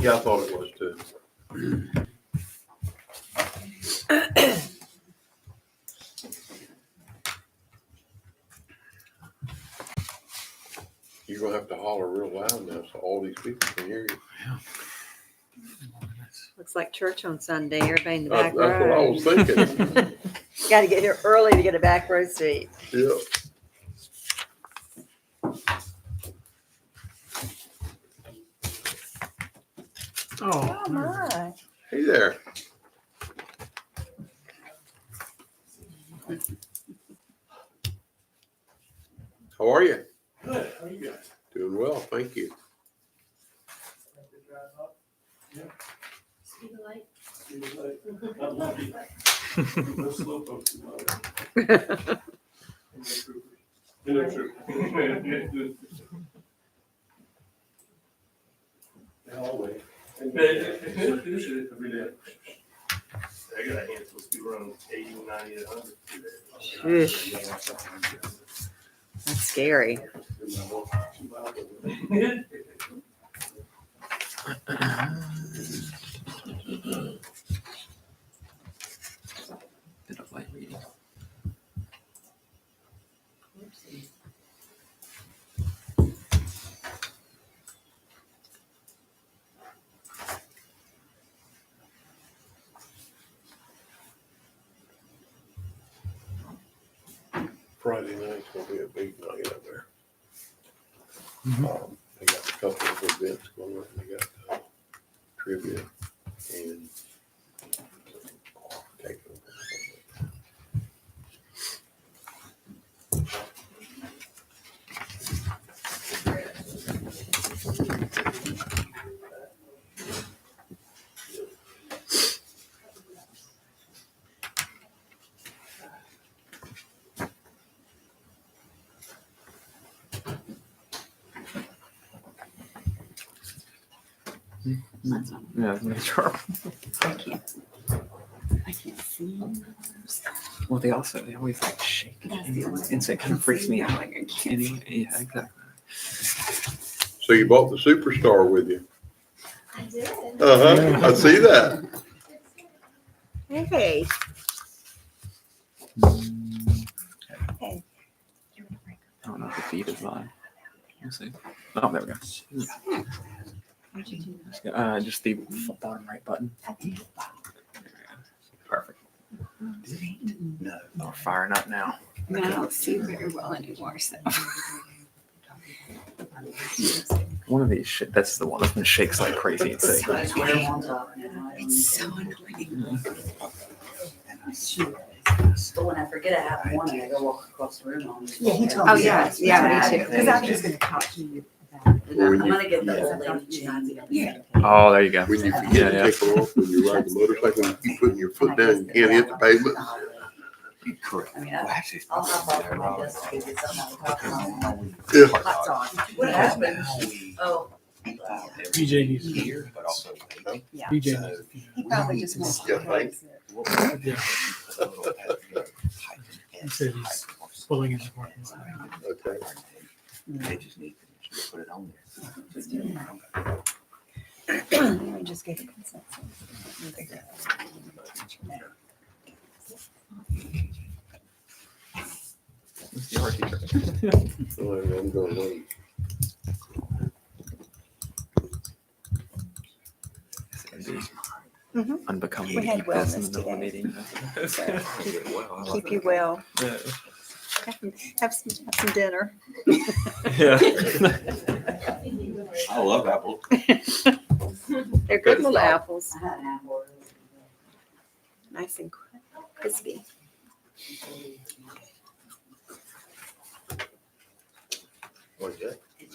Yeah, I thought it was too. You're gonna have to holler real loud now so all these people can hear you. Looks like church on Sunday. Everybody in the That's back what I row. was thinking. Got to get here early to get a back row seat. Yeah. Oh, my. Hey there. How are you? good. How are you guys? Doing well, thank you. Speed of light. Not lucky. No slow folks in my No troopers. They all wait. Every day. I got a handful of people around 80, 90, 100. That's scary. Bit of light reading. Friday night's gonna be a big night up there. Mhm. They got a couple of events going on. They got trivia and Yeah, make sure. I can't see. Well, they always like shake. And so it kind of freaks me out. Like, anyway, yeah, exactly. So you bought the Superstar with you? I did. Uh-huh, I see that. Hey. I don't know if the feed is mine. We'll see. Oh, there we go. Just the bottom right button. Perfect. No. We're firing up now. I don't see very well anymore. So. One of these shit. That's the one that shakes like crazy. It's like, It's so annoying. But when I forget I have one, I go walk across the room on. Yeah, he told Oh, me. yeah. Yeah, me too. Because I was just gonna talk to you about it. Well, when I'm you, gonna get the old lady chain. Yeah. oh, there you go. when you Yeah, forget to yeah. take them off, when you ride the motorcycle, you keep putting your foot down, you can't hit the pavement. Correct. I mean, Well, actually, it's I'll probably hop off my desk and get something. Yeah. Hot dog. What happened? Oh. BJ needs to be here, but also. BJ needs to be He probably just wants to raise Yeah. He said he's pulling in the parking lot. Okay. They just need to put it on We just gave a consensus. It's the art teacher. All right, I'm gonna wait. Mhm. Unbecoming We to had keep this in wellness the middle of a today. meeting. Keep you well. Yeah. Have some dinner. Yeah. I love apples. They're good little apples. I had an apple. Nice and crispy. What's that? Did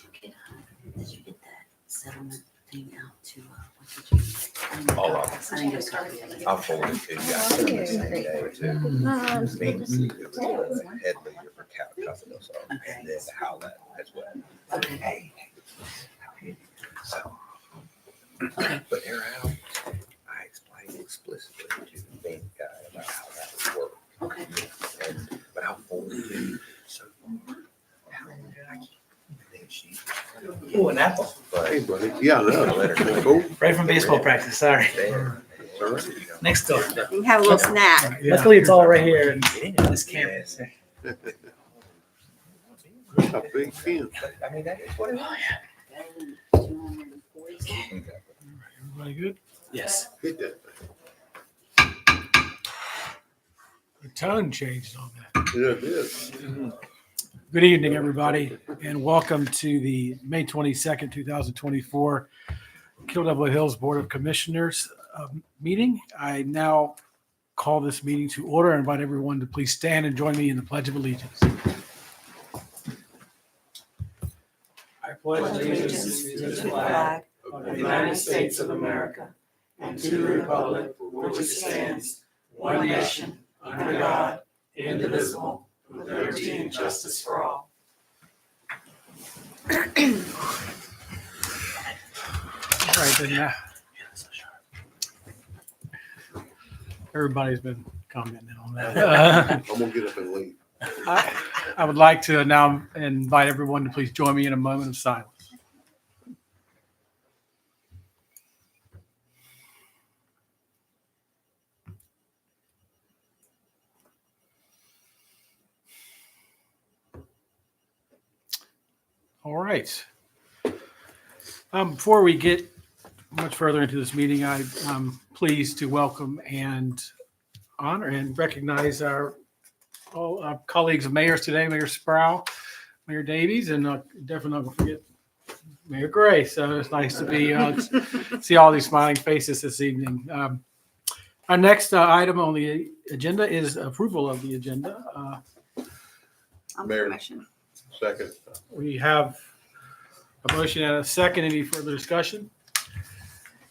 you get that settlement thing out to, what did you? All of I didn't get a copy of it. I'll forward it to you guys. Oh, yeah. Same day too. Means it was the head leader for Cal Company, so, and then how that as well. Okay. So, but they're out. I explained explicitly to the main guy about how that would work. Okay. And, but I'll forward it to you so far. How I think she. Oh, an apple. But Hey, buddy. Yeah, I know. Let her know. Cool. Right from baseball practice, sorry. There. All right. Next door. You can have a little snack. Luckily, it's all right here in this campus. A big pen. I mean, that is what it is. Everybody good? Yes. Hit that The tone changed on that. thing. Yeah, it is. Good evening, everybody, and welcome to the May 22nd, 2024 Kilduff Hills Board of Commissioners meeting. I now call this meeting to order and invite everyone to please stand and join me in the Pledge of Allegiance. I pledge allegiance to the flag of the United States of America and to the republic for which it stands, one nation, under God, indivisible, with liberty and justice for all. All right, then. Everybody's been commenting on that. I'm gonna get up and leave. I would like to now invite everyone to please join me in a moment of silence. All right. Before we get much further into this meeting, I'm pleased to welcome and honor and recognize our colleagues of mayors today, Mayor Sproul, Mayor Davies, and definitely not going to forget Mayor Gray. So it's nice to be see all these smiling faces this evening. Our next item on the agenda is approval of the agenda. On Mayor. permission. Second. We have a motion and a second. Any further discussion?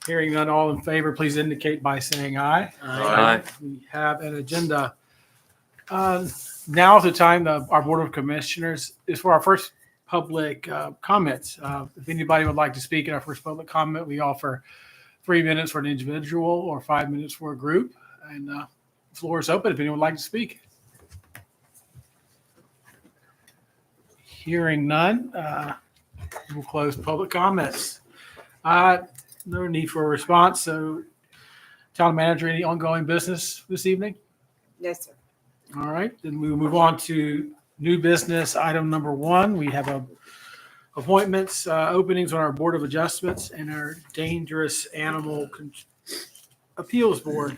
Hearing none, all in favor, please indicate by saying aye. Aye. We have an agenda. Now is the time that our Board of Commissioners is for our first public comments. If anybody would like to speak in our first public comment, we offer 3 minutes for an individual or 5 minutes for a group. And the floor is open if anyone would like to speak. Hearing none, we'll close public comments. No need for a response. So, Town Manager, any ongoing business this evening? Yes, sir. All right, then we will move on to new business. Item number 1, we have appointments, openings on our Board of Adjustments and our Dangerous Animal Appeals Board.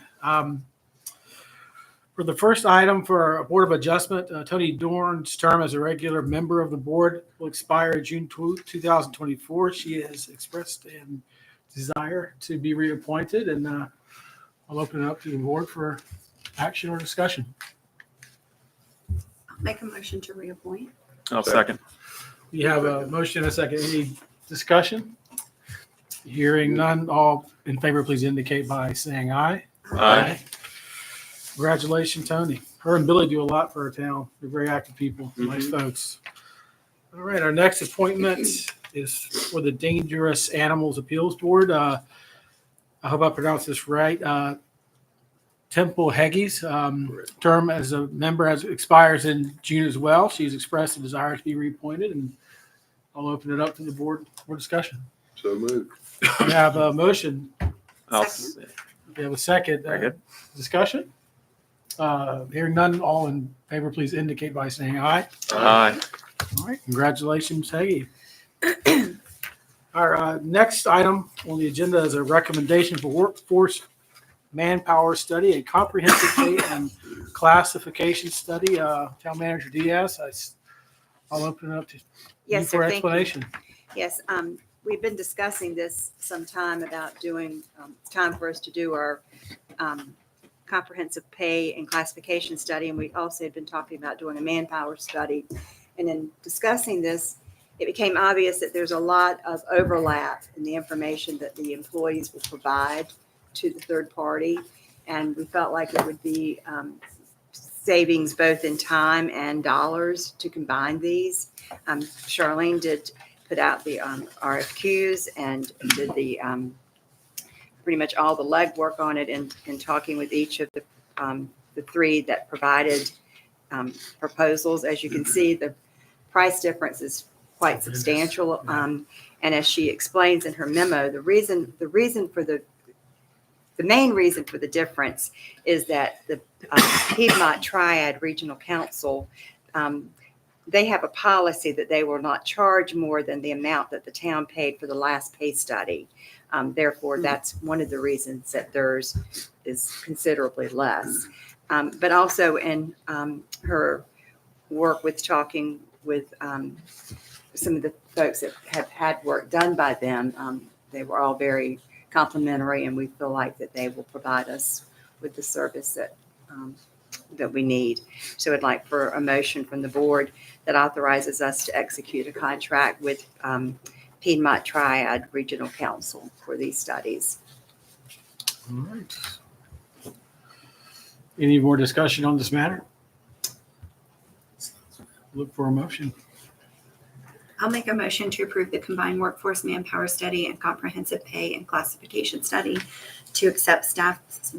For the first item for our Board of Adjustment, Tony Dorn's term as a regular member of the board will expire June 2024. She has expressed a desire to be reappointed, and I'll open it up to the board for action or discussion. I'll make a motion to reappoint. I'll second. We have a motion and a second. Any discussion? Hearing none, all in favor, please indicate by saying aye. Aye. Congratulations, Tony. Her and Billy do a lot for our town. They're very active people, nice folks. All right, our next appointment is for the Dangerous Animals Appeals Board. I hope I pronounced this right. Temple Heggies, term as a member expires in June as well. She's expressed a desire to be reappointed, and I'll open it up to the board for discussion. So moved. We have a motion. Second. We have a second. Very good. Discussion? Hearing none, all in favor, please indicate by saying aye. Aye. All right, congratulations, Peggy. Our next item on the agenda is a recommendation for workforce manpower study, a comprehensive pay and classification study. Town Manager Diaz, I'll open it up to you Yes, for sir. Thank you. explanation. Yes, we've been discussing this some time about doing, it's time for us to do our comprehensive pay and classification study. And we also had been talking about doing a manpower study. And in discussing this, it became obvious that there's a lot of overlap in the information that the employees will provide to the third party. And we felt like it would be savings both in time and dollars to combine these. Charlene did put out the RFQs and did the pretty much all the legwork on it and talking with each of the 3 that provided proposals. As you can see, the price difference is quite substantial. And as she explains in her memo, the main reason for the difference is that the Piedmont Triad Regional Council, they have a policy that they will not charge more than the amount that the town paid for the last pay study. Therefore, that's one of the reasons that theirs is considerably less. But also in her work with talking with some of the folks that have had work done by them, they were all very complimentary, and we feel like that they will provide us with the service that we need. So I'd like for a motion from the board that authorizes us to execute a contract with Piedmont Triad Regional Council for these studies. All right. Any more discussion on this matter? Look for a motion. I'll make a motion to approve the combined workforce manpower study and comprehensive pay and classification study to accept staff's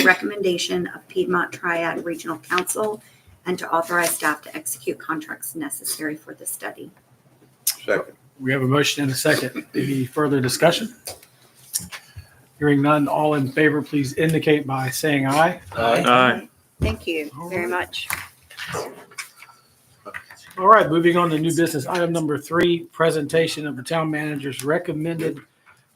recommendation of Piedmont Triad Regional Council and to authorize staff to execute contracts necessary for the study. Second. We have a motion and a second. Any further discussion? Hearing none, all in favor, please indicate by saying aye. Aye. Thank you very much. All right, moving on to new business. Item number 3, presentation of the town manager's recommended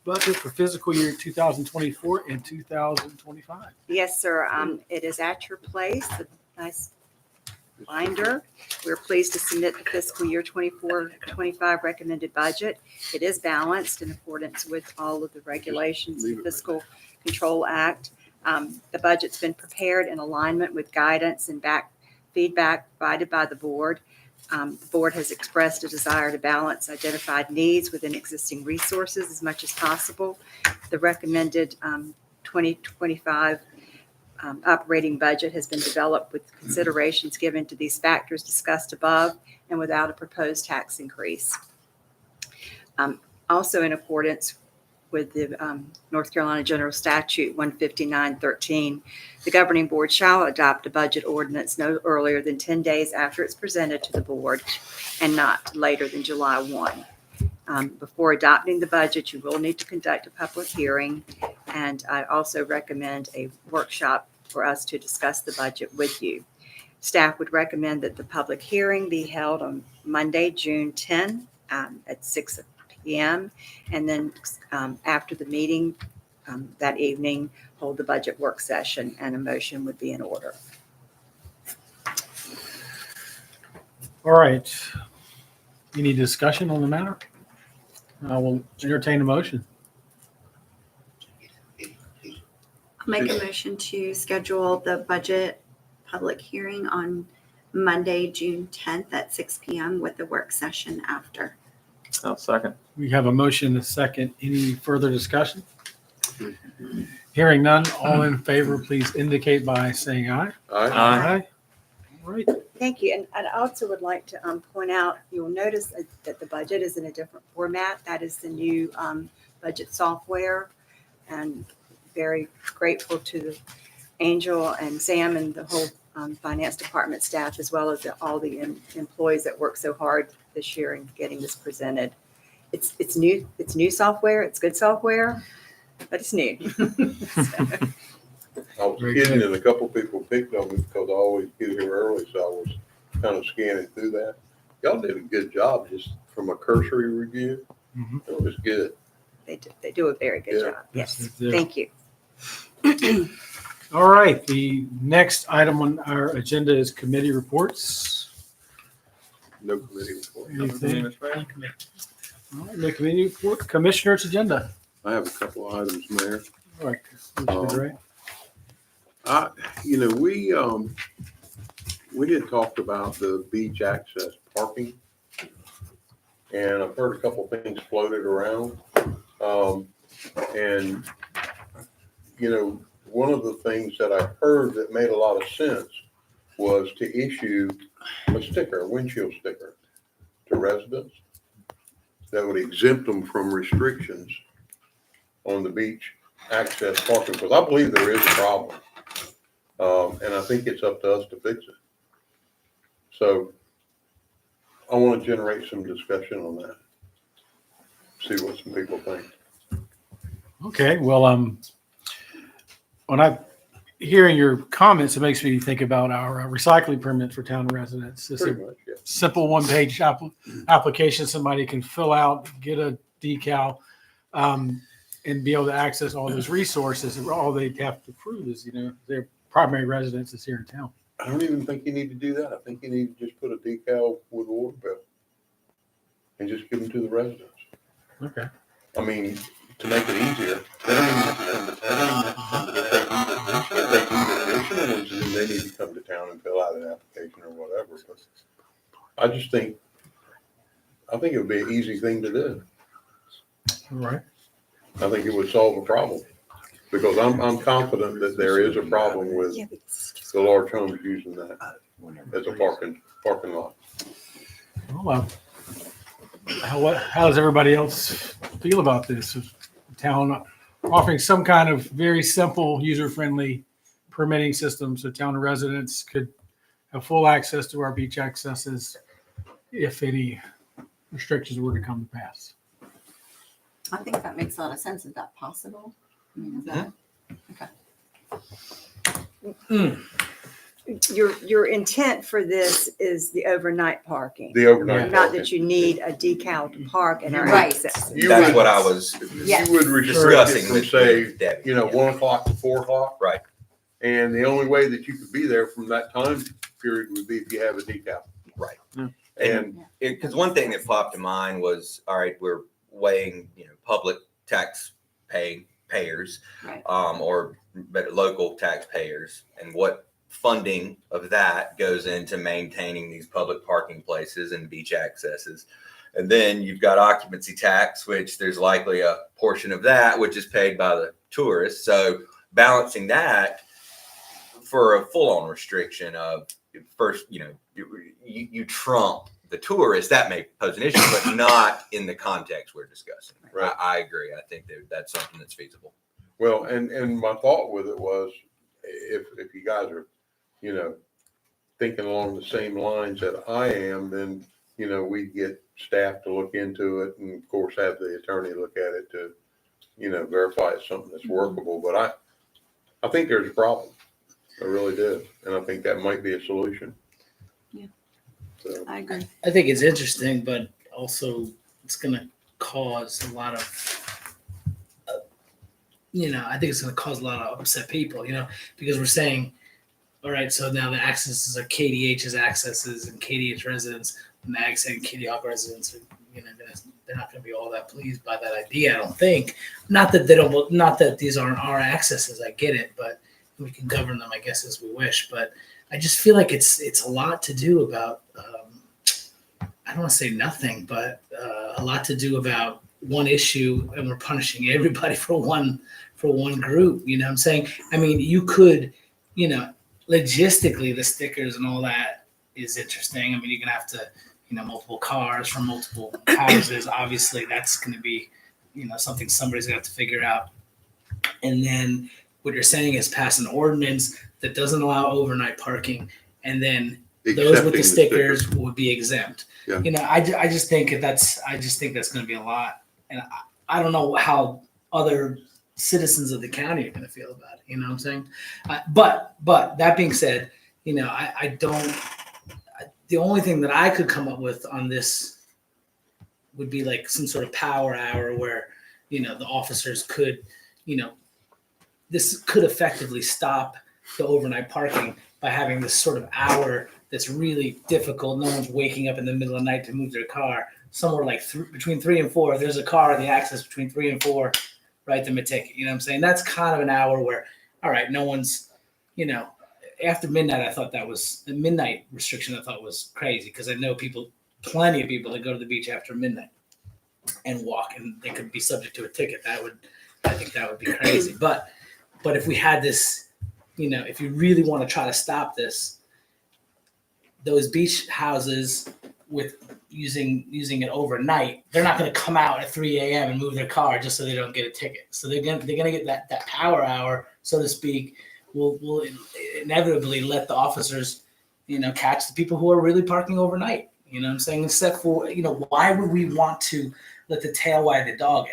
budget for fiscal year 2024 and 2025. Yes, sir. It is at your place. A nice binder. We're pleased to submit the fiscal year 24-25 recommended budget. It is balanced in accordance with all of the regulations of the Fiscal Control Act. The budget's been prepared in alignment with guidance and feedback provided by the board. The board has expressed a desire to balance identified needs within existing resources as much as possible. The recommended 2025 operating budget has been developed with considerations given to these factors discussed above and without a proposed tax increase. Also in accordance with the North Carolina General Statute 159.13, the governing board shall adopt a budget ordinance no earlier than 10 days after it's presented to the board and not later than July 1. Before adopting the budget, you will need to conduct a public hearing, and I also recommend a workshop for us to discuss the budget with you. Staff would recommend that the public hearing be held on Monday, June 10 at 6 p.m. and then after the meeting that evening, hold the budget work session, and a motion would be in order. All right. Any discussion on the matter? I will entertain a motion. I'll make a motion to schedule the budget public hearing on Monday, June 10th at 6 p.m. with the work session after. I'll second. We have a motion and a second. Any further discussion? Hearing none, all in favor, please indicate by saying aye. Aye. All right. Thank you. And I also would like to point out, you'll notice that the budget is in a different format. That is the new budget software. And very grateful to Angel and Sam and the whole finance department staff, as well as all the employees that worked so hard this year in getting this presented. It's new software. It's good software, but it's new. I was kidding, and a couple people picked on me because I always get here early, so I was kind of scanning through that. Y'all did a good job just from a cursory review. Mhm. It was good. They do a very good Yeah. job. Yes. Yeah. Thank you. All right. The next item on our agenda is committee reports. No committee report. Anything? All right, no committee report. Commissioner's agenda. I have a couple of items, Mayor. All right. Commissioner Gray. We had talked about the beach access parking, and I've heard a couple of things floated around. And one of the things that I heard that made a lot of sense was to issue a windshield sticker to residents that would exempt them from restrictions on the beach access parking, because I believe there is a problem. And I think it's up to us to fix it. So I want to generate some discussion on that. see what some people think. Okay, well, when I hearing your comments, it makes me think about our recycling permit for town residents. It's a Pretty much, yeah. simple one-page application somebody can fill out, get a decal, and be able to access all those resources. And all they have to prove is, their primary residence is here in town. I don't even think you need to do that. I think you need to just put a decal with a water bill and just give them to the residents. Okay. I mean, to make it easier, they don't even have to come to town. If they need additional ones, then they need to come to town and fill out an application or whatever. But I think it would be an easy thing to do. All right. I think it would solve a problem. Because I'm confident that there is a problem with the large homes using that as a parking lot. Well, how does everybody else feel about this? Is the town offering some kind of very simple, user-friendly permitting system so town residents could have full access to our beach accesses if any restrictions were to come to pass? I think that makes a lot of sense. Is that possible? I mean, is that, Your intent for this is the overnight parking, The overnight not parking. that you need a decal to park in our Right. access. You That's would- what I was Yeah. You would restrict it discussing from, with say, Debbie. 1 o'clock to 4 o'clock. Right. And the only way that you could be there from that time period would be if you have a decal. Right. And Because one thing that popped in mind was, all right, we're weighing, public tax payers, Right. or better local taxpayers, and what funding of that goes into maintaining these public parking places and beach accesses. And then you've got occupancy tax, which there's likely a portion of that which is paid by the tourists. So balancing that for a full-on restriction of first, you trump the tourist, that may pose an issue, but not in the context we're discussing. Right. I agree. I think that's something that's feasible. well, and my thought with it was, if you guys are, thinking along the same lines that I am, then, we get staff to look into it and of course have the attorney look at it to, verify it's something that's workable. But I think there's a problem. I really do. And I think that might be a solution. Yeah. So, I agree. I think it's interesting, but also it's going to cause a lot of, I think it's going to cause a lot of upset people, because we're saying, all right, so now the accesses are KDH's accesses and KDH residents, Mags and Kitty Hawk residents, they're not going to be all that pleased by that idea, I don't think. Not that these aren't our accesses, I get it, but we can govern them, I guess, as we wish. But I just feel like it's a lot to do about, I don't want to say nothing, but a lot to do about one issue, and we're punishing everybody for one group. You know what I'm saying? I mean, you could, logistically, the stickers and all that is interesting. I mean, you're gonna have to, multiple cars from multiple houses. Obviously, that's going to be, something somebody's gonna have to figure out. And then what you're saying is pass an ordinance that doesn't allow overnight parking, and then those with the stickers would be exempt. Yeah. I just think that's going to be a lot, and I don't know how other citizens of the county are going to feel about it. You know what I'm saying? But that being said, I don't. The only thing that I could come up with on this would be like some sort of power hour where, the officers could, this could effectively stop the overnight parking by having this sort of hour that's really difficult. No one's waking up in the middle of the night to move their car. Somewhere like between 3 and 4, if there's a car in the access between 3 and 4, write them a ticket. You know what I'm saying? That's kind of an hour where, all right, no one's, after midnight, I thought that was the midnight restriction. I thought was crazy because I know plenty of people that go to the beach after midnight and walk, and they could be subject to a ticket. I think that would be crazy. But if we had this, if you really want to try to stop this, those beach houses with using it overnight, they're not going to come out at 3 a.m. and move their car just so they don't get a ticket. So they're gonna get that power hour, so to speak. Will inevitably let the officers, catch the people who are really parking overnight. You know what I'm saying? Except for, why would we want to let the tail wag the dog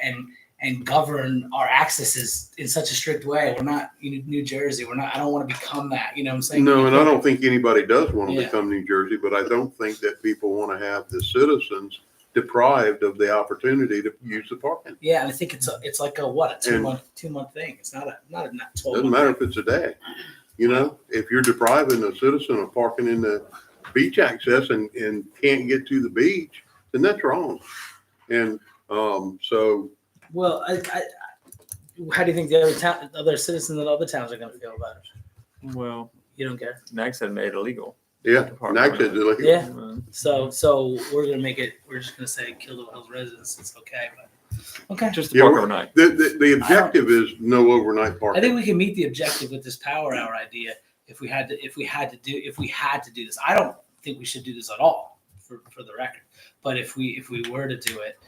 and govern our accesses in such a strict way. We're not New Jersey. I don't want to become that. You know what I'm saying? No, and I don't think anybody does want to Yeah. become New Jersey, but I don't think that people want to have the citizens deprived of the opportunity to use the parking. Yeah, and I think it's like a And- 2-month thing. It's not 12 Doesn't matter if it's a day. You know, if you're depriving a citizen of parking in the beach access and can't get to the beach, then that's wrong. And so Well, how do you think the other citizens in other towns are going to feel about it? Well, You don't care. Nags had made it illegal. yeah, to park next around. is like, Yeah. Uh, So we're gonna make it. We're just gonna say Kildo Hills residents. It's okay, but okay. Just to Yeah, park we're- overnight. the objective is no overnight I parking. think we can meet the objective with this power hour idea if we had to do this. I don't think we should do this at all for the record. But if we were to do it,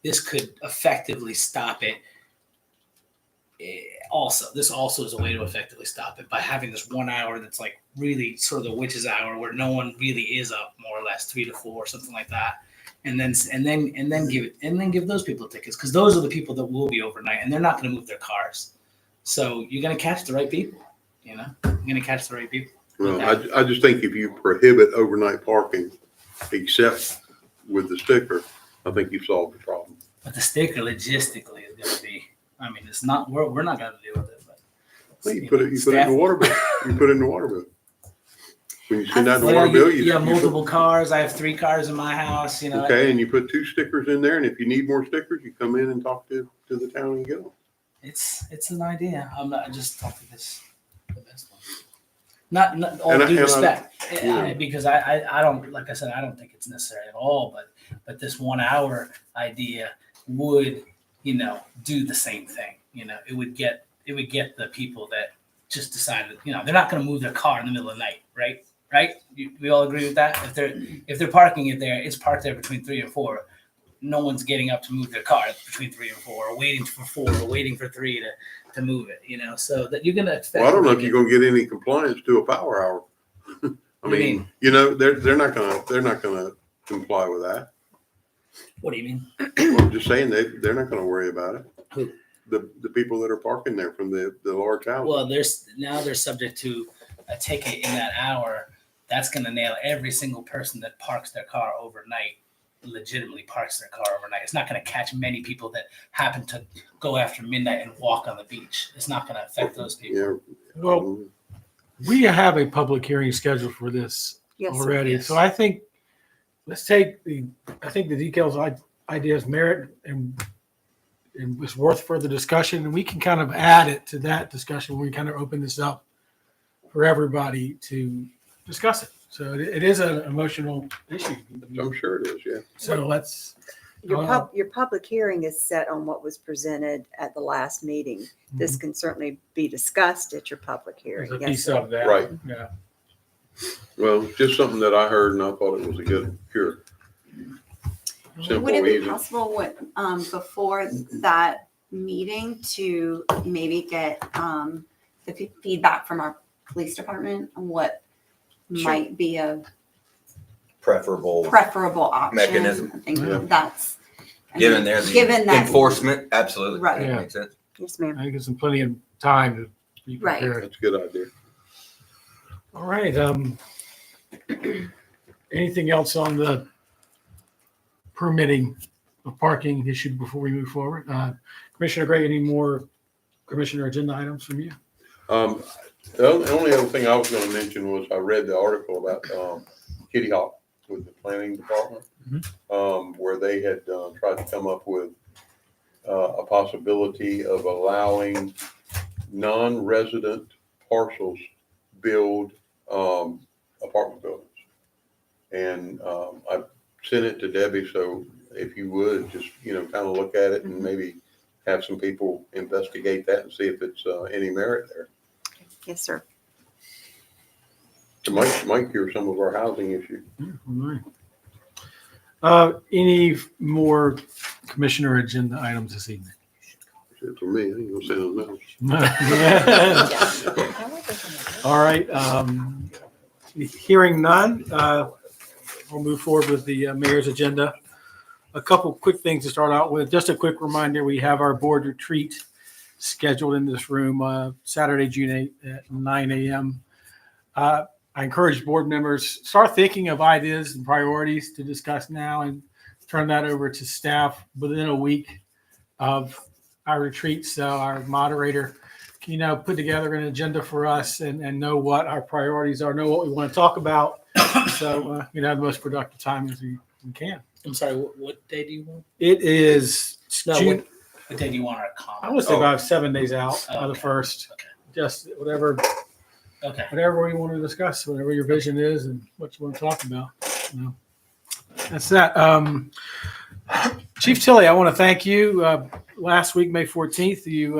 this could effectively stop it. This also is a way to effectively stop it by having this 1 hour that's like really sort of the witch's hour where no one really is up, more or less 3 to 4, something like that. And then give those people tickets, because those are the people that will be overnight and they're not going to move their cars. So you're going to catch the right people. You're going to catch the right people. Well, I just think if you prohibit overnight parking, except with the sticker, I think you've solved the problem. But the sticker logistically is going to be. I mean, it's not. We're not going to deal with it. But Well, you put it in the water bill. You put it in the water bill. When you send out the Well, water bill, you have you put- multiple cars. I have 3 cars in my house. okay, and you put 2 stickers in there, and if you need more stickers, you come in and talk to the town and get them. It's an idea. I just don't think it's the best one. Not all And I- due and I- respect, yeah. because I don't, like I said, I don't think it's necessary at all. But this 1 hour idea would do the same thing. It would get the people that just decided they're not going to move their car in the middle of the night, right? Right? We all agree with that. If they're parking it there, it's parked there between 3 and 4. No one's getting up to move their car between 3 and 4, or waiting for 4, or waiting for 3 to move it. So that you're going to expect. Well, I don't know if you're gonna get any compliance to a power hour. I What do you mean, they're not gonna comply with that. What do you mean? Well, I'm just saying they're not gonna worry about it. Who? The people that are parking there from the large houses. Well, they're subject to a ticket in that hour. That's going to nail every single person that parks their car overnight. Legitimately parks their car overnight. It's not going to catch many people that happen to go after midnight and walk on the beach. It's not going to affect those people. Yeah. Well, we have a public hearing scheduled for this Yes, sir. already. Yes. So I think let's take the details, ideas, merit, and it's worth further discussion. And we can kind of add it to that discussion when we kind of open this up for everybody to discuss it. So it is an emotional issue. I'm sure it is, yeah. So let's. Your public hearing is set on what was presented at the last meeting. This can certainly be discussed at your publip hearing. There's a Yes, piece sir. of that. Right. Yeah. Well, just something that I heard and I thought it was a good cure. Would Simple, it be easy. possible before that meeting to maybe get the feedback from our police department on what Sure. might be a Preferable, preferable option? Mechanism. I think Yeah. that's given their given that enforcement, absolutely. Right. That Yeah. makes sense. Yes, ma'am. I think it's plenty of time to be Right. prepared. That's a good idea. All right. Anything else on the permitting of parking issue before we move forward? Commissioner Gray, any more commissioner agenda items from you? The only other thing I was gonna mention was I read the article about Kitty Hawk with the planning department. Where they had tried to come up with a possibility of allowing non-resident parcels build apartment buildings. And I sent it to Debbie, so if you would, just, kind of look at it and maybe have some people investigate that and see if it's any merit there. Yes, sir. It might cure some of our housing issues. All right. Any more commissioner agenda items this evening? For me, I ain't gonna say nothing else. All right. Hearing none, we'll move forward with the mayor's agenda. A couple quick things to start out with. Just a quick reminder, we have our board retreat scheduled in this room Saturday, June 8th at 9 a.m. I encourage board members, start thinking of ideas and priorities to discuss now and turn that over to staff within a week of our retreat. So our moderator can, put together an agenda for us and know what our priorities are, know what we want to talk about. So, have the most productive time as we can. I'm sorry, what day do you want? It is No, June. what day do you want our I comment? would say about 7 days out Oh, of the okay. first. Okay. Just whatever Okay. we want to discuss, whatever your vision is and what you want to talk about. That's that. Chief Tilley, I want to thank you. Last week, May 14th, you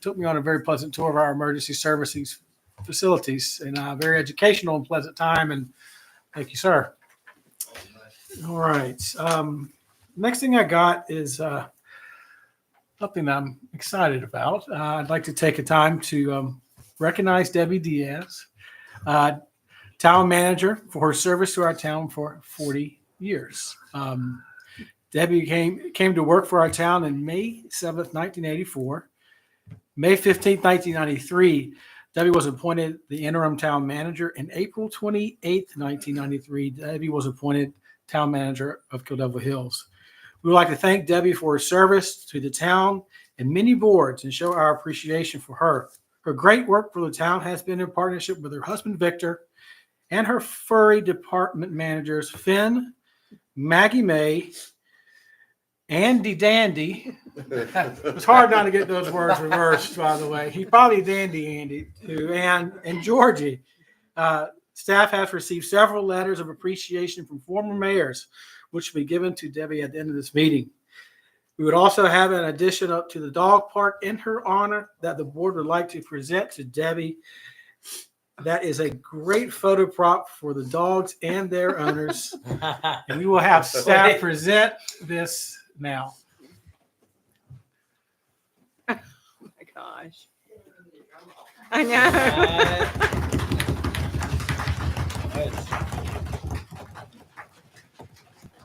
took me on a very pleasant tour of our emergency services facilities and a very educational and pleasant time. And thank you, sir. All right. Next thing I got is something that I'm excited about. I'd like to take a time to recognize Debbie Diaz, town manager, for her service to our town for 40 years. Debbie came to work for our town in May 7th, 1984. May 15th, 1993, Debbie was appointed the interim town manager. And April 28th, 1993, Debbie was appointed town manager of Kildover Hills. We would like to thank Debbie for her service to the town and many boards and show our appreciation for her. Her great work for the town has been in partnership with her husband, Victor, and her furry department managers, Finn, Maggie May, Andy Dandy. It's hard not to get those words reversed, by the way. He probably Dandy Andy too, and Georgie. Staff has received several letters of appreciation from former mayors, which will be given to Debbie at the end of this meeting. We would also have an addition up to the dog park in her honor that the board would like to present to Debbie. That is a great photo prop for the dogs and their owners. And we will have staff present this now. Oh my gosh. I know.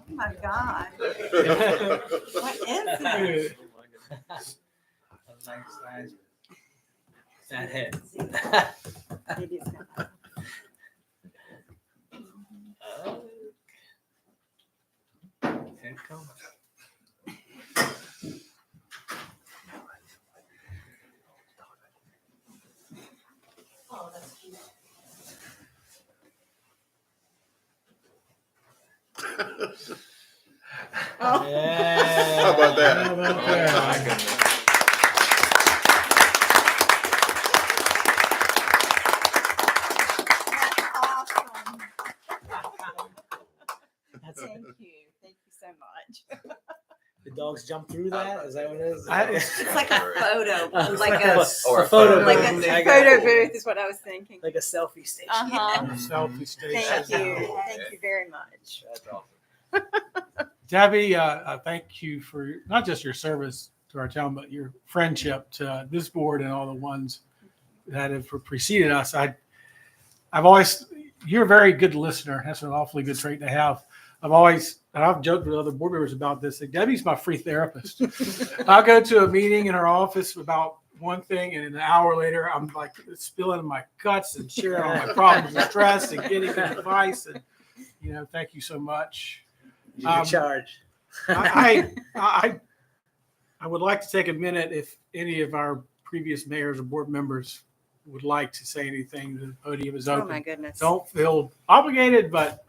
Oh my God. What is this? Nice. That head. It is not. Here it comes. Oh. Yeah. How about that? How about that? Oh, my goodness. That's Thank you. Thank you so much. the dogs jump through that? Is that what it is? It's like a photo, It's like a Or a photo Like booth. a I got photo it. booth is what I was thinking. Like a selfie station. Uh-huh. Selfie station. Thank you. Thank you very much. That's awesome. Debbie, thank you for not just your service to our town, but your friendship to this board and all the ones that have preceded us. You're a very good listener. That's an awfully good trait to have. I've joked with other board members about this. Like, Debbie's my free therapist. I'll go to a meeting in her office about one thing, and an hour later, I'm like spilling my guts and sharing all my problems and stress and getting advice. And, thank you so much. You're in charge. I would like to take a minute if any of our previous mayors or board members would like to say anything. The podium is Oh open. my goodness. Don't feel obligated, but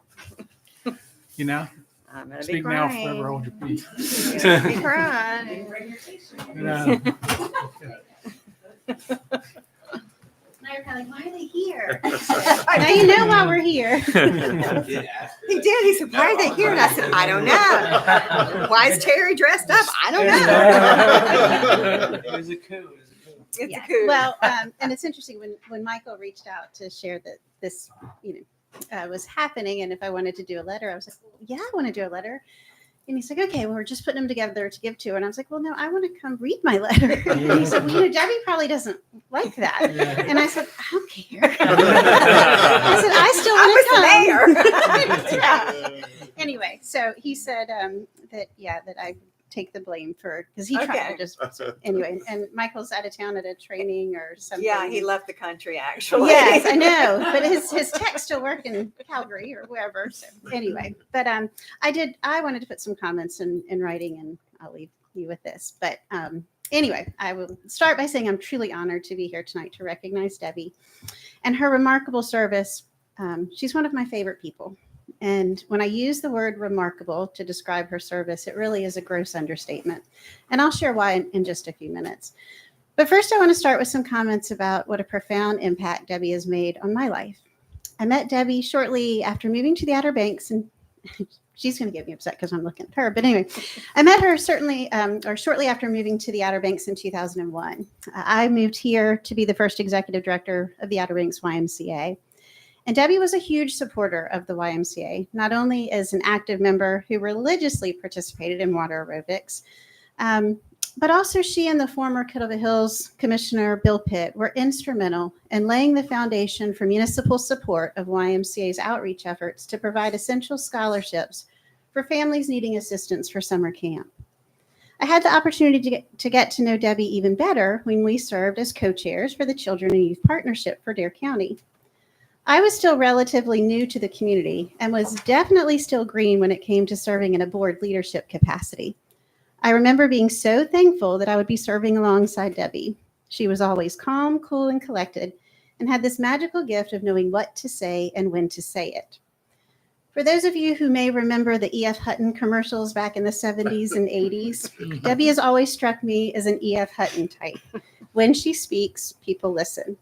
I'm gonna be speak now, crying. forever hold your peace. I'm gonna be crying. Mayor Kelly, why are they here? Now you know why we're here. He did. He said, "Why are they here?" And I said, "I don't know. Why is Terry dressed up? I don't know." It was a coup. It's Yeah. a coup. Well, and it's interesting when Michael reached out to share that this, was happening, and if I wanted to do a letter, I was like, yeah, I want to do a letter. And he's like, okay, well, we're just putting them together to give to her. And I was like, well, no, I want to come read my letter. And he said, well, Debbie probably doesn't like that. And I said, I don't care. I said, I still want to come. I was the mayor. Yeah. Anyway, so he said that I take the blame for because he tried Okay. to just anyway. And Michael's out of town at a training or something. Yeah, he left the country actually. Yes, I know, but his tech's still work in Calgary or wherever. So anyway, but I wanted to put some comments in writing, and I'll leave you with this. But anyway, I will start by saying I'm truly honored to be here tonight to recognize Debbie and her remarkable service. She's one of my favorite people. And when I use the word remarkable to describe her service, it really is a gross understatement. And I'll share why in just a few minutes. But first, I want to start with some comments about what a profound impact Debbie has made on my life. I met Debbie shortly after moving to the Outer Banks, and she's going to get me upset because I'm looking at her. But anyway, I met her shortly after moving to the Outer Banks in 2001. I moved here to be the first executive director of the Outer Banks YMCA. And Debbie was a huge supporter of the YMCA, not only as an active member who religiously participated in water aerobics, but also she and the former Kittleville Hills Commissioner Bill Pitt were instrumental in laying the foundation for municipal support of YMCA's outreach efforts to provide essential scholarships for families needing assistance for summer camp. I had the opportunity to get to know Debbie even better when we served as co-chairs for the Children and Youth Partnership for Dare County. I was still relatively new to the community and was definitely still green when it came to serving in a board leadership capacity. I remember being so thankful that I would be serving alongside Debbie. She was always calm, cool, and collected, and had this magical gift of knowing what to say and when to say it. For those of you who may remember the E.F. Hutton commercials back in the 70s and 80s, Debbie has always struck me as an E.F. Hutton type. When she speaks, people listen.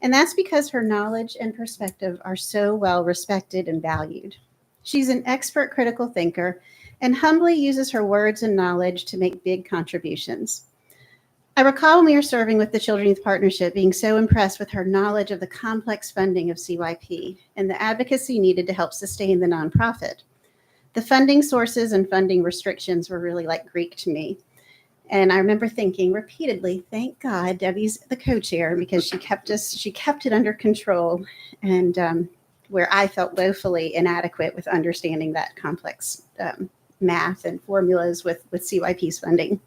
And that's because her knowledge and perspective are so well respected and valued. She's an expert critical thinker and humbly uses her words and knowledge to make big contributions. I recall when we were serving with the Children's Youth Partnership being so impressed with her knowledge of the complex funding of CYP and the advocacy needed to help sustain the nonprofit. The funding sources and funding restrictions were really like Greek to me. And I remember thinking repeatedly, thank God Debbie's the co-chair because she kept it under control, and where I felt woefully inadequate with understanding that complex math and formulas with CYP's funding.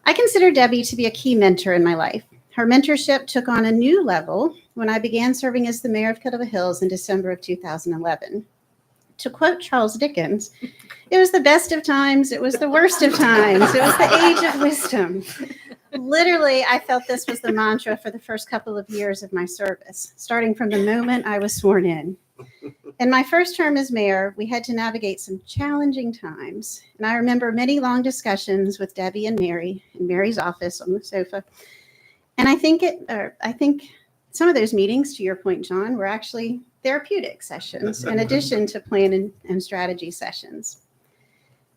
I consider Debbie to be a key mentor in my life. Her mentorship took on a new level when I began serving as the mayor of Kittleville Hills in December of 2011. To quote Charles Dickens, it was the best of times, it was the worst of times, it was the age of wisdom. Literally, I felt this was the mantra for the first couple of years of my service, starting from the moment I was sworn in. In my first term as mayor, we had to navigate some challenging times, and I remember many long discussions with Debbie and Mary in Mary's office on the sofa. And I think some of those meetings, to your point, John, were actually therapeutic sessions in addition to plan and strategy sessions.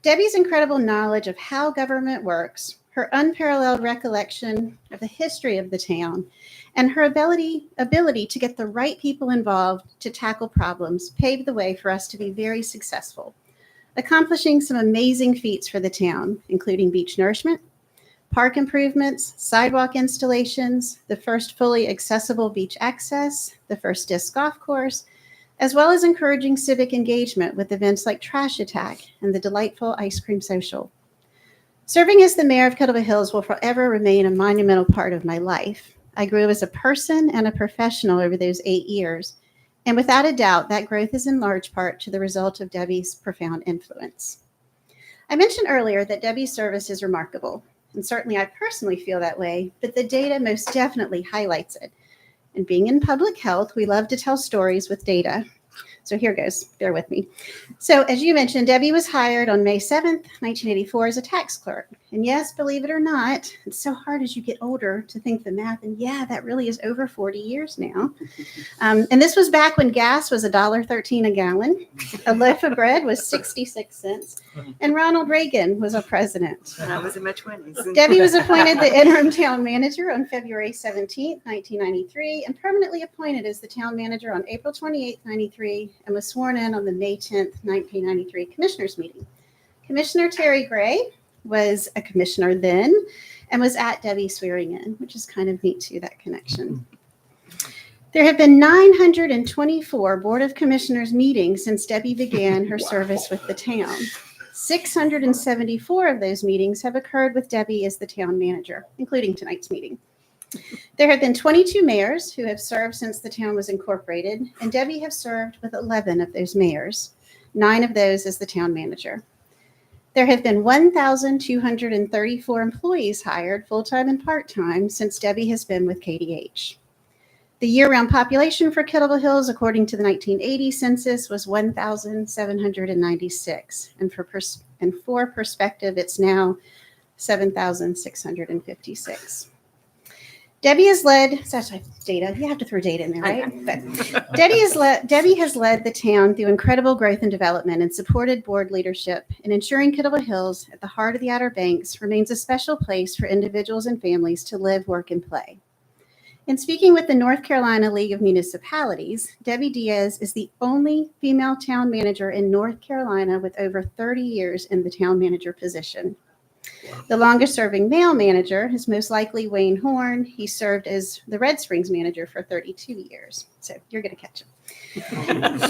Debbie's incredible knowledge of how government works, her unparalleled recollection of the history of the town, and her ability to get the right people involved to tackle problems paved the way for us to be very successful, accomplishing some amazing feats for the town, including beach nourishment, park improvements, sidewalk installations, the first fully accessible beach access, the first disc golf course, as well as encouraging civic engagement with events like Trash Attack and the delightful Ice Cream Social. Serving as the mayor of Kittleville Hills will forever remain a monumental part of my life. I grew as a person and a professional over those 8 years, and without a doubt, that growth is in large part to the result of Debbie's profound influence. I mentioned earlier that Debbie's service is remarkable. And certainly I personally feel that way, but the data most definitely highlights it. And being in public health, we love to tell stories with data. So here goes, bear with me. So as you mentioned, Debbie was hired on May 7th, 1984 as a tax clerk. And yes, believe it or not, it's so hard as you get older to think the math. And yeah, that really is over 40 years now. And this was back when gas was $1.13 a gallon. A loaf of bread was 66 cents. And Ronald Reagan was a president. When I was in my 20s. Debbie was appointed the interim town manager on February 17th, 1993, and permanently appointed as the town manager on April 28th, 93, and was sworn in on the May 10th, 1993 commissioners meeting. Commissioner Terry Gray was a commissioner then and was at Debbie's swearing in, which is kind of neat too, that connection. There have been 924 Board of Commissioners meetings since Debbie began her service with the town. 674 of those meetings have occurred with Debbie as the town manager, including tonight's meeting. There have been 22 mayors who have served since the town was incorporated, and Debbie has served with 11 of those mayors, 9 of those as the town manager. There have been 1,234 employees hired full-time and part-time since Debbie has been with KDH. The year-round population for Kettle Hills, according to the 1980 census, was 1,796, and for perspective, it's now 7,656. Debbie has led, such data, you have to throw data in there, right? But Debbie has led the town through incredible growth and development and supported board leadership in ensuring Kettle Hills, at the heart of the Outer Banks, remains a special place for individuals and families to live, work, and play. In speaking with the North Carolina League of Municipalities, Debbie Diaz is the only female town manager in North Carolina with over 30 years in the town manager position. The longest serving male manager is most likely Wayne Horn. He served as the Red Springs manager for 32 years. So you're going to catch him.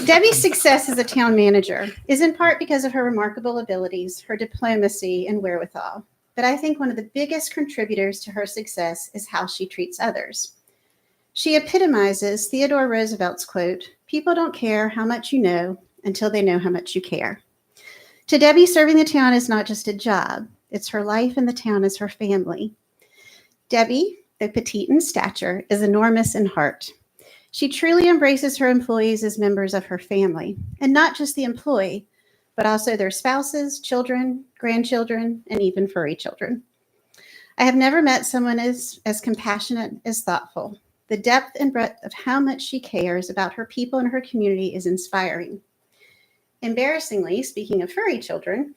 Debbie's success as a town manager is in part because of her remarkable abilities, her diplomacy, and wherewithal. But I think one of the biggest contributors to her success is how she treats others. She epitomizes Theodore Roosevelt's quote, "People don't care how much you know until they know how much you care." To Debbie, serving the town is not just a job. It's her life, and the town is her family. Debbie, though petite in stature, is enormous in heart. She truly embraces her employees as members of her family, and not just the employee, but also their spouses, children, grandchildren, and even furry children. I have never met someone as compassionate, as thoughtful. The depth and breadth of how much she cares about her people and her community is inspiring. Embarrassingly, speaking of furry children,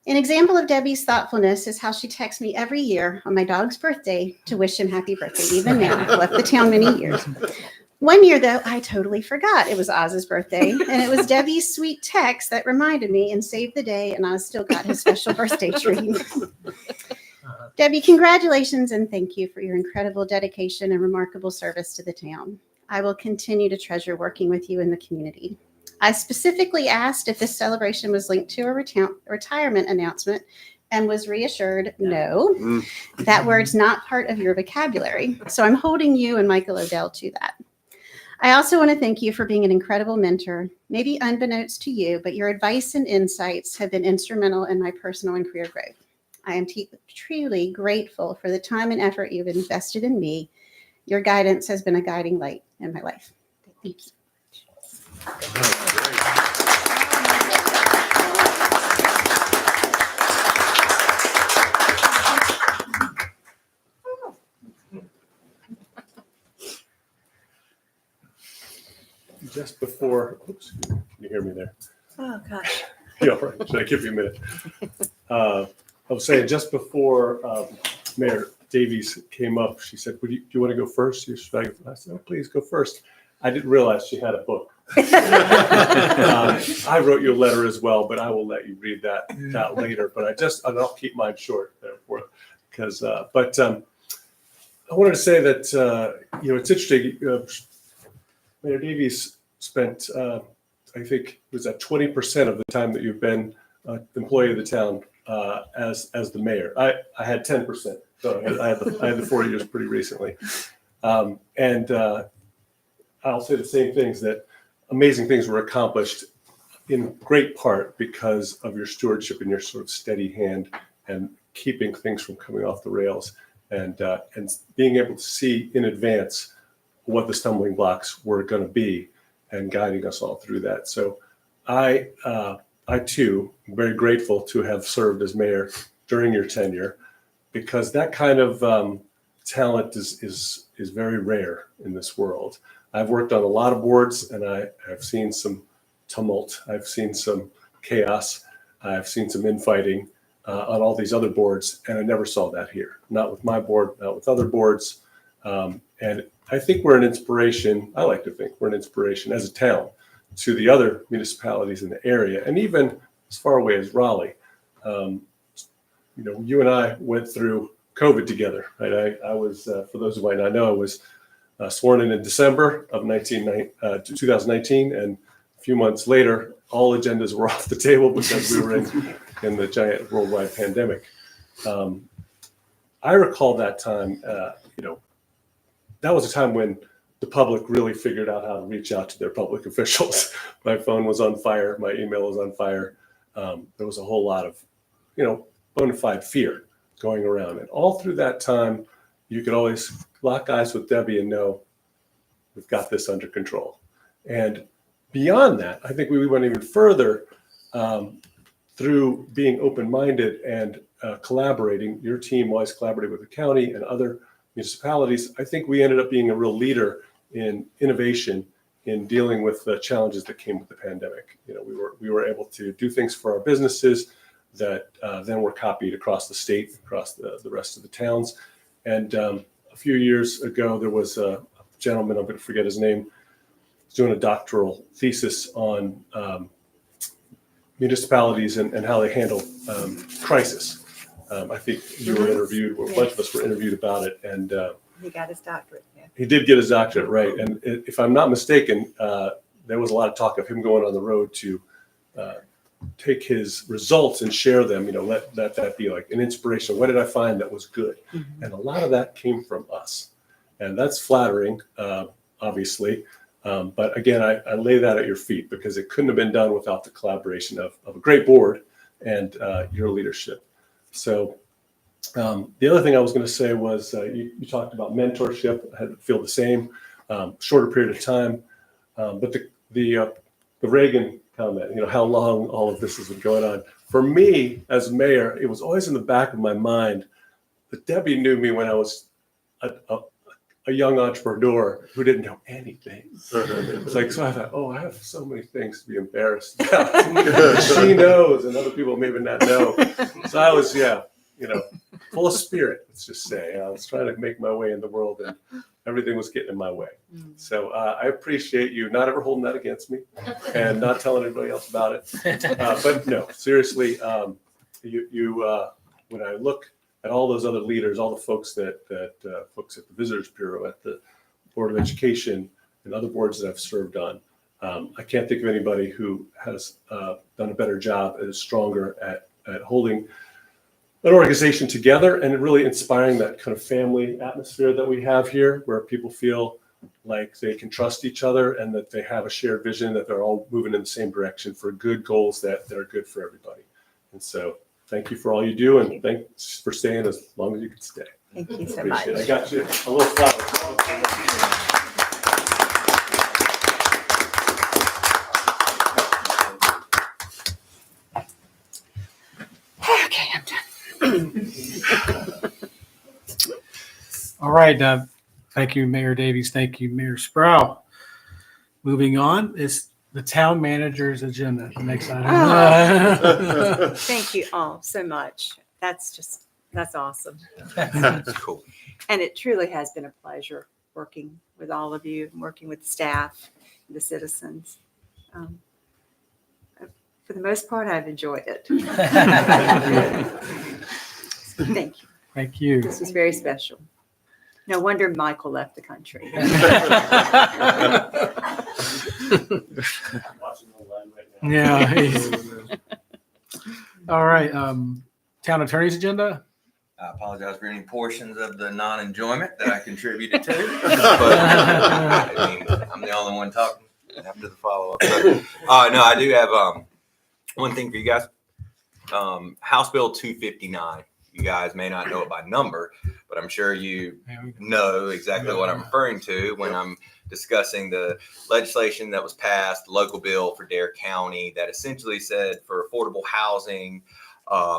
an example of Debbie's thoughtfulness is how she texts me every year on my dog's birthday to wish him happy birthday, even now. I've left the town many years. One year, though, I totally forgot it was Oz's birthday, and it was Debbie's sweet text that reminded me and saved the day, and Oz still got his special birthday treat. Debbie, congratulations and thank you for your incredible dedication and remarkable service to the town. I will continue to treasure working with you in the community. I specifically asked if this celebration was linked to a retirement announcement and was reassured, no, that word's not part of your vocabulary. So I'm holding you and Michael Odell to that. I also want to thank you for being an incredible mentor, maybe unbeknownst to you, but your advice and insights have been instrumental in my personal and career growth. I am truly grateful for the time and effort you've invested in me. Your guidance has been a guiding light in my life. Thank you. Just before, oops, can you hear me there? Oh, gosh. Yeah, right. Should I give you a minute? I was saying just before Mayor Davies came up, she said, do you want to go first? I said, oh, please go first. I didn't realize she had a book. I wrote you a letter as well, but I will let you read that later. But I'll keep mine short therefore, because I wanted to say that it's interesting. Mayor Davies spent I think it was at 20% of the time that you've been employee of the town as the mayor. I had 10%, so I had the 4 years pretty recently, and I'll say the same things, that amazing things were accomplished in great part because of your stewardship and your sort of steady hand and keeping things from coming off the rails, and being able to see in advance what the stumbling blocks were going to be and guiding us all through that. So I too am very grateful to have served as mayor during your tenure, because that kind of talent is very rare in this world. I've worked on a lot of boards, and I have seen some tumult. I've seen some chaos. I've seen some infighting on all these other boards, and I never saw that here. Not with my board, not with other boards. And I think we're an inspiration. I like to think we're an inspiration as a town to the other municipalities in the area, and even as far away as Raleigh. You and I went through COVID together, right? I was, for those who might not know, I was sworn in December of 2019, and a few months later, all agendas were off the table because we were in the giant worldwide pandemic. I recall that time, that was a time when the public really figured out how to reach out to their public officials. My phone was on fire. My email was on fire. There was a whole lot of, bona fide fear going around. And all through that time, you could always lock eyes with Debbie and know we've got this under control. And beyond that, I think we went even further through being open-minded and collaborating. Your team always collaborated with the county and other municipalities. I think we ended up being a real leader in innovation in dealing with the challenges that came with the pandemic. We were able to do things for our businesses that then were copied across the state, across the rest of the towns. And a few years ago, there was a gentleman, I'm going to forget his name, doing a doctoral thesis on municipalities and how they handle crisis. I think you were interviewed, or a bunch of us were interviewed about it, and He got his doctorate. Yeah. he did get his doctorate, right? And if I'm not mistaken, there was a lot of talk of him going on the road to take his results and share them. Let that be like an inspiration. What did I find that was good? Mm-hmm. And a lot of that came from us, and that's flattering, obviously. But again, I lay that at your feet because it couldn't have been done without the collaboration of a great board and your leadership. So the other thing I was going to say was you talked about mentorship. I feel the same, shorter period of time. But the Reagan comment, how long all of this has been going on. For me as mayor, it was always in the back of my mind that Debbie knew me when I was a young entrepreneur who didn't know anything. It's like, so I thought, I have so many things to be embarrassed about. She knows, and other people maybe not know. So I was, full of spirit, let's just say. I was trying to make my way in the world, and everything was getting in my way. So I appreciate you not ever holding that against me and not telling everybody else about it. But no, seriously, when I look at all those other leaders, all the folks that folks at the Visitors Bureau, at the Board of Education, and other boards that I've served on, I can't think of anybody who has done a better job and is stronger at holding an organization together and really inspiring that kind of family atmosphere that we have here, where people feel like they can trust each other and that they have a shared vision, that they're all moving in the same direction for good goals that are good for everybody. And so thank you for all you do, and thanks for staying as long as you can stay. Thank you so much. Appreciate it. I got you a little flower. Okay, I'm done. All right. Thank you, Mayor Davies. Thank you, Mayor Sproul. Moving on is the town manager's agenda. The next item. Thank you all so much. That's awesome. Cool. And it truly has been a pleasure working with all of you and working with the staff, the citizens. For the most part, I've enjoyed it. Thank you. Thank you. This was very special. No wonder Michael left the country. Yeah. All right. Town attorney's agenda. I apologize for any portions of the non-enjoyment that I contributed to. But I'm the only one talking after the follow-up. No, I do have one thing for you guys. House Bill 259. You guys may not know it by number, but I'm sure you know exactly what I'm referring to when I'm discussing the legislation that was passed, the local bill for Dare County that essentially said for affordable housing,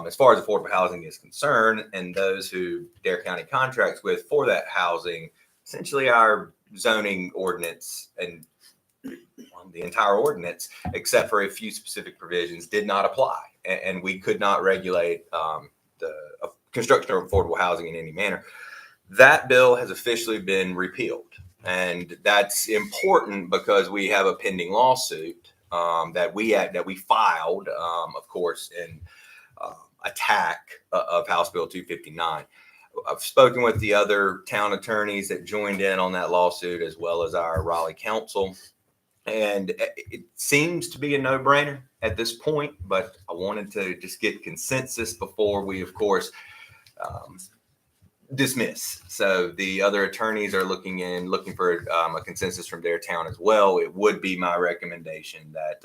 as far as affordable housing is concerned, and those who Dare County contracts with for that housing, essentially our zoning ordinance and the entire ordinance, except for a few specific provisions, did not apply. And we could not regulate the construction of affordable housing in any manner. That bill has officially been repealed. And that's important because we have a pending lawsuit that we filed, of course, in attack of House Bill 259. I've spoken with the other town attorneys that joined in on that lawsuit, as well as our Raleigh council. And it seems to be a no-brainer at this point, but I wanted to just get consensus before we, of course, dismiss. So the other attorneys are looking for a consensus from their town as well. It would be my recommendation that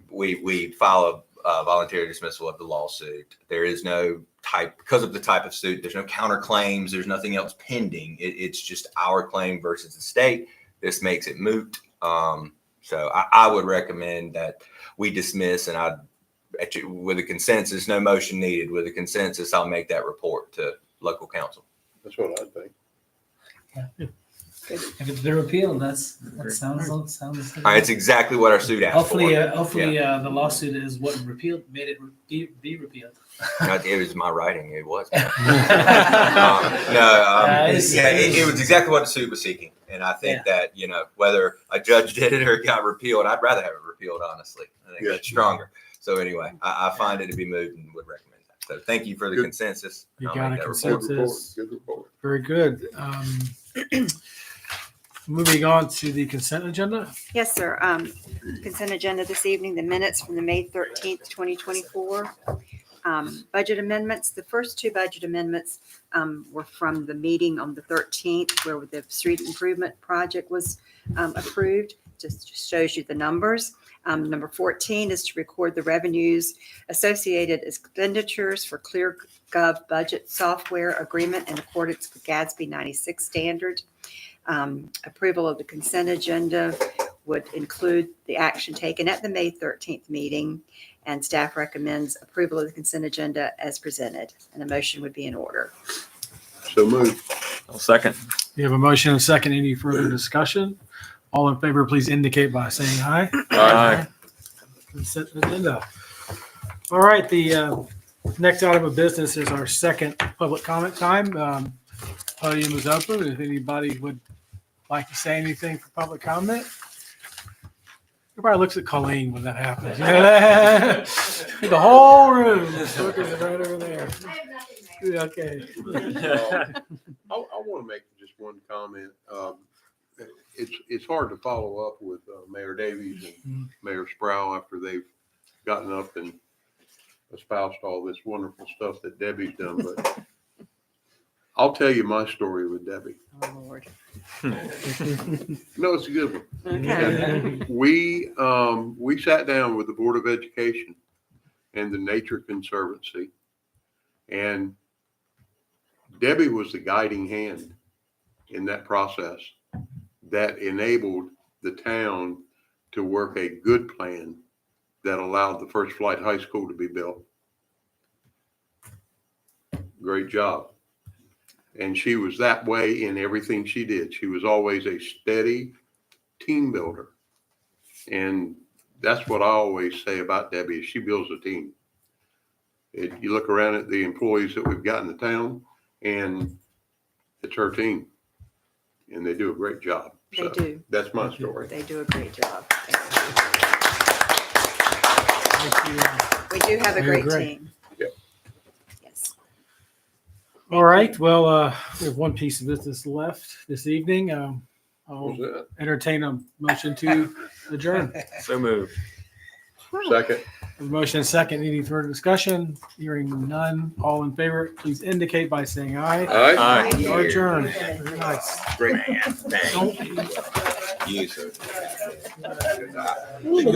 we file a voluntary dismissal of the lawsuit. There is no type, because of the type of suit, there's no counterclaims, there's nothing else pending. It's just our claim versus the state. This makes it moot. So I would recommend that we dismiss, and with a consensus, no motion needed. With a consensus, I'll make that report to local council. That's what I think. If it's been repealed, that sounds. It's exactly what our suit asked Hopefully, for. the lawsuit is what made it be repealed. It was my writing. It was. It's- It was exactly what the suit was seeking. And I think that, whether a judge did it or it got repealed, I'd rather have it repealed, honestly. I think that's stronger. So anyway, I find it to be moved and would recommend that. So thank you for the consensus. You I'll got make a that Good report. report. consensus. Good report. Very good. Moving on to the consent agenda. Yes, sir. Consent agenda this evening, the minutes from the May 13th, 2024. Budget amendments. The first two budget amendments were from the meeting on the 13th, where the street improvement project was approved. Just shows you the numbers. Number 14 is to record the revenues associated expenditures for ClearGov budget software agreement in accordance with Gatsby 96 standard. Approval of the consent agenda would include the action taken at the May 13th meeting, and staff recommends approval of the consent agenda as presented, and a motion would be in order. So moved. I'll second. You have a motion and a second. Any further discussion? All in favor, please indicate by saying aye. Aye. Consent agenda. All right, the next item of business is our second public comment time. Podium is open. If anybody would like to say anything for public comment. Everybody looks at Colleen when that happens. The whole room is focused right over there. Okay. I want to make just one comment. It's hard to follow up with Mayor Davies and Mayor Sproul after they've gotten up and espoused all this wonderful stuff that Debbie's done, but I'll tell you my story with Debbie. Oh, Lord. No, it's a good one. Okay. We sat down with the Board of Education and the Nature Conservancy, and Debbie was the guiding hand in that process that enabled the town to work a good plan that allowed the First Flight High School to be built. Great job. And she was that way in everything she did. She was always a steady team builder. And that's what I always say about Debbie, is she builds a team. You look around at the employees that we've got in the town, and it's her team. And they do a great job. They So do. That's my story. They do a great job. Thank you. We do have a Very great great. team. Yep. Yes. All right, well, we have one piece of business left this evening. What I'll was that? entertain a motion to adjourn. So moved. Second. A motion and second. Any further discussion? Hearing none. All in favor, please indicate by saying aye. Aye. We are adjourned. Very nice. Great man. Thank you. You, sir.